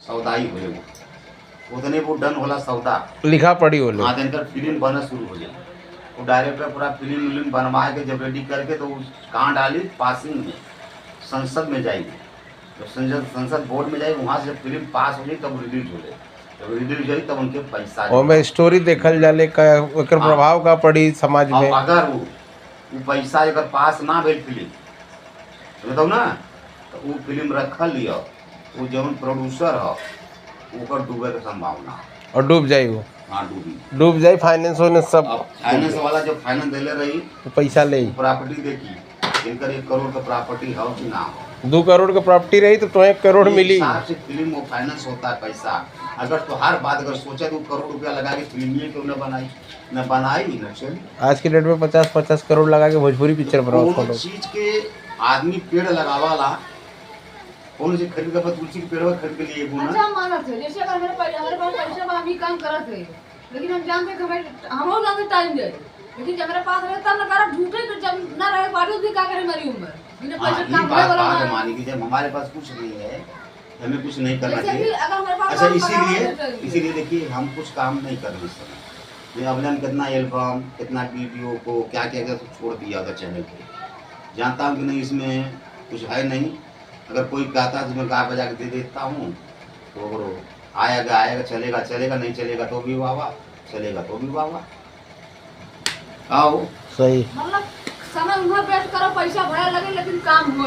सौदाई होले वो उतने वो डन होला सौदा लिखा पढ़ी होले। हाँ दिन फिल्म बना शुरू हो जाए। वो डायरेक्टर पूरा फिल्म बनवा के जब रेडी करके तो कहाँ डाली पासिंग में संसद में जाएगी। जब संसद बोर्ड में जाए वहाँ से जब फिल्म पास हो जाए तब रिलीज हो जाए। जब रिलीज जाए तब उनके पैसा और मैं स्टोरी देखल जाले का एकर प्रभाव का पड़ी समाज में। अगर वो पैसा अगर पास ना भेल फिल्म बताओ ना तो वो फिल्म रखल लिया वो जौन प्रोड्यूसर है ओकर डूबे के संभावना और डूब जाई वो। हाँ डूब जाई फाइनेंस होने सब। फाइनेंस वाला जब फाइनेंस देले रही तो पैसा ले प्रॉपर्टी देखी इनकर 1 करोड़ का प्रॉपर्टी है कि ना हो 2 करोड़ का प्रॉपर्टी रही तो 1 करोड़ मिली। हिसाब से फिल्म वो फाइनेंस होता है पैसा। अगर तो हर बात अगर सोचा तो 1 करोड़ रुपया लगा के फिल्म क्यों न बनाई न चली। आज की डेट में 50-50 करोड़ लगा के भोजपुरी पिक्चर बनाओ। चीज के आदमी पेड़ लगावाला कौन से खरीद के तुलसी के पेड़ खरीद के लिए अच्छा मानत है जैसे अगर हमारे पास पैसा हम भी काम करत है लेकिन हम जानते हैं कि हम लोग जानते टाइम दे लेकिन जब मेरे पास रहे तब ना करा झूठे तो जब ना रहे बाजू भी का करे मेरी उम्र बिना पैसे काम करे वाला मानी कि जब हमारे पास कुछ नहीं है हमें कुछ नहीं करना चाहिए। अगर हमारे पास अच्छा इसीलिए देखिए हम कुछ काम नहीं कर रहे इस समय। मैं अभिनंदन कितना एल्बम कितना वीडियो को क्या क्या क्या छोड़ दिया था चैनल पे जानता हूँ कि नहीं इसमें कुछ है नहीं। अगर कोई कहता है तो मैं गा बजा के दे देता हूँ तो आएगा चलेगा चलेगा नहीं चलेगा तो भी वाह चलेगा तो भी वाह आओ सही मतलब समय उन्हें वेस्ट करो पैसा भरा लगे लेकिन काम हो